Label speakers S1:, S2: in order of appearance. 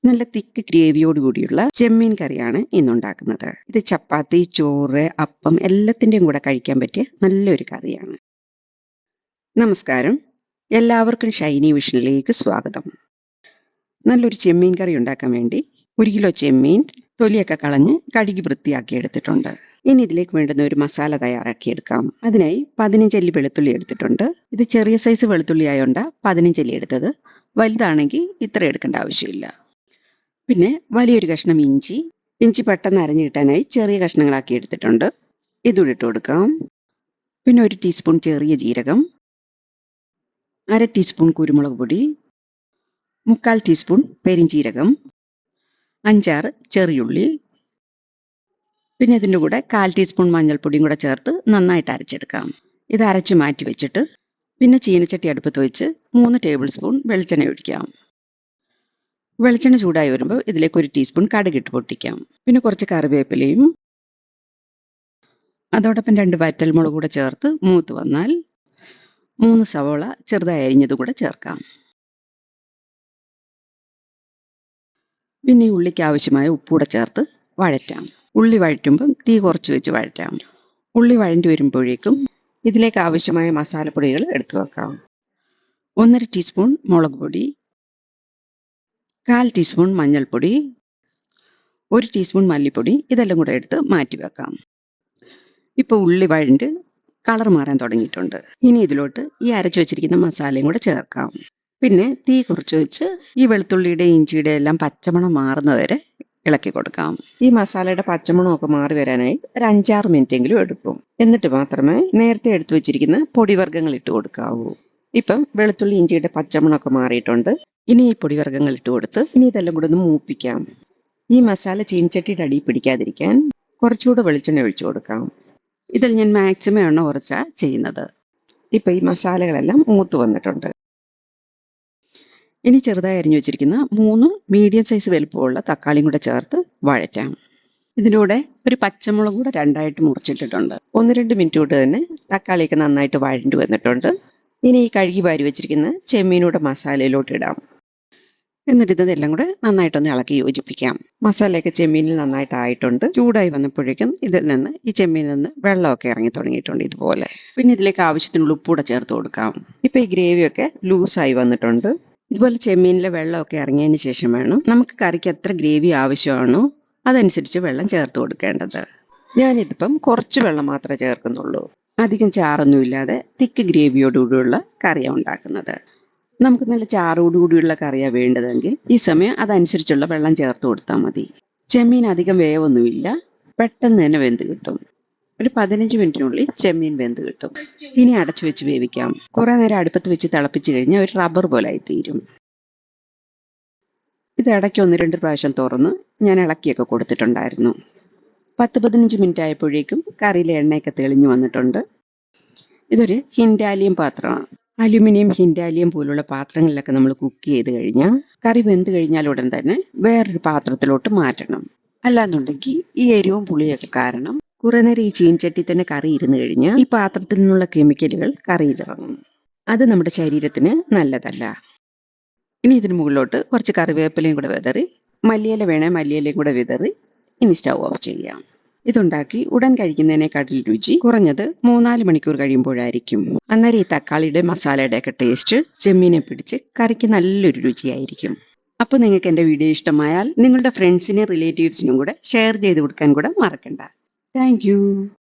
S1: നല്ല തിക്ക് ഗ്രേവിയോട് കൂടിയുള്ള ചെമ്മീൻ കറിയാണ് ഇന്നുണ്ടാക്കുന്നത്. ഇത് ചപ്പാത്തി, ചോറ്, അപ്പം എല്ലാത്തിൻ്റെയും കൂടെ കഴിക്കാൻ പറ്റിയ നല്ലൊരു കറിയാണ്. നമസ്കാരം. എല്ലാവർക്കും ഷൈനി വിഷനിലേക്ക് സ്വാഗതം. നല്ലൊരു ചെമ്മീൻ കറി ഉണ്ടാക്കാൻ വേണ്ടി 1 കിലോ ചെമ്മീൻ തൊലിയൊക്കെ കളഞ്ഞ് കഴുകി വൃത്തിയാക്കി എടുത്തിട്ടുണ്ട്. ഇനി ഇതിലേക്ക് വേണ്ടുന്ന ഒരു മസാല തയ്യാറാക്കിയെടുക്കാം. അതിനായി 15 അല്ലി വെളുത്തുള്ളി എടുത്തിട്ടുണ്ട്. ഇത് ചെറിയ സൈസ് വെളുത്തുള്ളി ആയതുകൊണ്ട് 15 അല്ലി എടുത്തത്. വലുതാണെങ്കിൽ ഇത്ര എടുക്കേണ്ട ആവശ്യമില്ല. പിന്നെ വലിയൊരു കഷ്ണം ഇഞ്ചി പെട്ടെന്ന് അരഞ്ഞു കിട്ടാനായി ചെറിയ കഷ്ണങ്ങളാക്കി എടുത്തിട്ടുണ്ട്. ഇതും ഇട്ട് കൊടുക്കാം. പിന്നെ 1 ടീസ്പൂൺ ചെറിയ ജീരകം, 1/2 ടീസ്പൂൺ കുരുമുളക് പൊടി, 1/4 ടീസ്പൂൺ പെരിഞ്ജീരകം, 5-6 ചെറിയുള്ളി, പിന്നെ ഇതിൻ്റെ കൂടെ 1/4 ടീസ്പൂൺ മഞ്ഞൾപ്പൊടിയും കൂടെ ചേർത്ത് നന്നായിട്ട് അരച്ചെടുക്കാം. ഇത് അരച്ച് മാറ്റി വെച്ചിട്ട് പിന്നെ ചീനച്ചട്ടി അടുപ്പത്ത് വെച്ച് 3 ടേബിൾ സ്പൂൺ വെളിച്ചെണ്ണ ഒഴിക്കാം. വെളിച്ചെണ്ണ ചൂടായി വരുമ്പോൾ ഇതിലേക്ക് 1 ടീസ്പൂൺ കടുകിട്ട് പൊട്ടിക്കാം. പിന്നെ കുറച്ച് കറിവേപ്പിലയും അതോടൊപ്പം 2 വറ്റൽമുളക് കൂടെ ചേർത്ത് മൂത്ത് വന്നാൽ 3 സവോള ചെറുതായി അരിഞ്ഞത് കൂടെ ചേർക്കാം. പിന്നെ ഈ ഉള്ളിക്ക് ആവശ്യമായ ഉപ്പൂടെ ചേർത്ത് വഴറ്റാം. ഉള്ളി വഴറ്റുമ്പം തീ കുറച്ച് വെച്ച് വഴറ്റാം. ഉള്ളി വഴണ്ടി വരുമ്പോഴേക്കും ഇതിലേക്ക് ആവശ്യമായ മസാലപ്പൊടികൾ എടുത്തു വെക്കാം. 1/2 ടീസ്പൂൺ മുളക് പൊടി, 1/4 ടീസ്പൂൺ മഞ്ഞൾപ്പൊടി, 1 ടീസ്പൂൺ മല്ലിപ്പൊടി, ഇതെല്ലാം കൂടെ എടുത്ത് മാറ്റി വെക്കാം. ഇപ്പോൾ ഉള്ളി വഴണ്ട് കളർ മാറാൻ തുടങ്ങിയിട്ടുണ്ട്. ഇനി ഇതിലോട്ട് ഈ അരച്ചു വെച്ചിരിക്കുന്ന മസാലയും കൂടെ ചേർക്കാം. പിന്നെ തീ കുറച്ച് വെച്ച് ഈ വെളുത്തുള്ളിയുടെ ഇഞ്ചിയുടെ എല്ലാം പച്ചമണം മാറുന്നവരെ ഇളക്കി കൊടുക്കാം. ഈ മസാലയുടെ പച്ചമണമൊക്കെ മാറി വരാനായി ഒരു 5-6 മിനിറ്റെങ്കിലും എടുക്കും. എന്നിട്ട് മാത്രമേ നേരത്തെ എടുത്തു വെച്ചിരിക്കുന്ന പൊടിവർഗ്ഗങ്ങൾ ഇട്ട് കൊടുക്കാവൂ. ഇപ്പം വെളുത്തുള്ളി ഇഞ്ചിയുടെ പച്ചമണമൊക്കെ മാറിയിട്ടുണ്ട്. ഇനി ഈ പൊടിവർഗ്ഗങ്ങൾ ഇട്ട് കൊടുത്ത് ഇനി ഇതെല്ലാം കൂടെ ഒന്ന് മൂപ്പിക്കാം. ഈ മസാല ചീനച്ചട്ടിയുടെ അടിയിൽ പിടിക്കാതിരിക്കാൻ കുറച്ചുകൂടെ വെളിച്ചെണ്ണ ഒഴിച്ചു കൊടുക്കാം. ഇതിൽ ഞാൻ മാക്സിമം എണ്ണ കുറച്ചാണ് ചെയ്യുന്നത്. ഇപ്പം ഈ മസാലകളെല്ലാം മൂത്ത് വന്നിട്ടുണ്ട്. ഇനി ചെറുതായി അരിഞ്ഞു വെച്ചിരിക്കുന്ന 3 മീഡിയം സൈസ് വലുപ്പമുള്ള തക്കാളിയും കൂടെ ചേർത്ത് വഴറ്റാം. ഇതിലൂടെ ഒരു പച്ചമുളക് കൂടെ 2ആയിട്ട് മുറിച്ചിട്ടിട്ടുണ്ട്. 1-2 മിനിറ്റ് കൊണ്ട് തന്നെ തക്കാളിയൊക്കെ നന്നായിട്ട് വഴണ്ടി വന്നിട്ടുണ്ട്. ഇനി ഈ കഴുകി വാരി വെച്ചിരിക്കുന്ന ചെമ്മീനൂടെ മസാലയിലോട്ട് ഇടാം. എന്നിട്ട് ഇതെല്ലാം കൂടെ നന്നായിട്ടൊന്ന് ഇളക്കി യോജിപ്പിക്കാം. മസാലയൊക്കെ ചെമ്മീനിൽ നന്നായിട്ട് ആയിട്ടുണ്ട്. ചൂടായി വന്നപ്പോഴേക്കും ഇതിൽ നിന്ന് ഈ ചെമ്മീനിൽ നിന്ന് വെള്ളമൊക്കെ ഇറങ്ങി തുടങ്ങിയിട്ടുണ്ട് ഇതുപോലെ. പിന്നെ ഇതിലേക്ക് ആവശ്യത്തിനുള്ള ഉപ്പൂടെ ചേർത്ത് കൊടുക്കാം. ഇപ്പം ഈ ഗ്രേവിയൊക്കെ ലൂസായി വന്നിട്ടുണ്ട്. ഇതുപോലെ ചെമ്മീനിലെ വെള്ളമൊക്കെ ഇറങ്ങിയതിന് ശേഷം വേണം നമുക്ക് കറിക്ക് എത്ര ഗ്രേവി ആവശ്യമാണോ അതനുസരിച്ച് വെള്ളം ചേർത്ത് കൊടുക്കേണ്ടത്. ഞാനിതിപ്പം കുറച്ച് വെള്ളം മാത്രമേ ചേർക്കുന്നുള്ളൂ. അധികം ചാറൊന്നുമില്ലാതെ തിക്ക് ഗ്രേവിയോടുകൂടിയുള്ള കറിയാണ് ഉണ്ടാക്കുന്നത്. നമുക്ക് നല്ല ചാറോടുകൂടിയുള്ള കറിയാണ് വേണ്ടതെങ്കിൽ ഈ സമയം അതനുസരിച്ചുള്ള വെള്ളം ചേർത്ത് കൊടുത്താൽ മതി. ചെമ്മീൻ അധികം വേവൊന്നുമില്ല, പെട്ടെന്ന് തന്നെ വെന്ത് കിട്ടും. ഒരു 15 മിനിറ്റിനുള്ളിൽ ചെമ്മീൻ വെന്ത് കിട്ടും. ഇനി അടച്ചു വെച്ച് വേവിക്കാം. കുറേ നേരം അടുപ്പത്ത് വെച്ച് തിളപ്പിച്ച് കഴിഞ്ഞാൽ ഒരു റബ്ബർ പോലെ ആയിത്തീരും. ഇത് ഇടയ്ക്ക് 1-2 പ്രാവശ്യം തുറന്ന് ഞാൻ ഇളക്കിയൊക്കെ കൊടുത്തിട്ടുണ്ടായിരുന്നു. 10-15 മിനിറ്റ് ആയപ്പോഴേക്കും കറിയിലെ എണ്ണയൊക്കെ തെളിഞ്ഞു വന്നിട്ടുണ്ട്. ഇതൊരു ഹിൻഡാലിയം പാത്രമാണ്. അലുമിനിയം, ഹിൻഡാലിയം പോലുള്ള പാത്രങ്ങളിലൊക്കെ നമ്മൾ കുക്ക് ചെയ്ത് കഴിഞ്ഞാൽ കറി വെന്ത് കഴിഞ്ഞാൽ ഉടൻ തന്നെ വേറൊരു പാത്രത്തിലോട്ട് മാറ്റണം. അല്ലാന്നുണ്ടെങ്കിൽ ഈ എരിവും പുളിയൊക്കെ കാരണം കുറെ നേരം ഈ ചീൻചട്ടി തന്നെ കറി ഇരുന്ന് കഴിഞ്ഞാൽ ഈ പാത്രത്തിൽ നിന്നുള്ള കെമിക്കലുകൾ കറിയിലിറങ്ങും. അത് നമ്മുടെ ശരീരത്തിന് നല്ലതല്ല. ഇനി ഇതിന് മുകളിലോട്ട് കുറച്ച് കറിവേപ്പിലയും കൂടെ വിതറി, മല്ലിയില വേണേൽ മല്ലിയിലയും കൂടെ വിതറി ഇനി സ്റ്റൗ ഓഫ് ചെയ്യാം. ഇതുണ്ടാക്കി ഉടൻ കഴിക്കുന്നതിനേക്കാട്ടിൽ രുചി കുറഞ്ഞത് 3-4 മണിക്കൂർ കഴിയുമ്പോഴായിരിക്കും. അന്നേരം ഈ തക്കാളിയുടെ മസാലയുടെ ഒക്കെ ടേസ്റ്റ് ചെമ്മീനെ പിടിച്ച് കറിക്ക് നല്ലൊരു രുചിയായിരിക്കും. അപ്പോൾ നിങ്ങൾക്ക് എൻ്റെ വീഡിയോ ഇഷ്ടമായാൽ നിങ്ങളുടെ ഫ്രണ്ട്സിനും റിലേറ്റീവ്സിനും കൂടെ ഷെയർ ചെയ്ത് കൊടുക്കാൻ കൂടെ മറക്കണ്ട. Thank you.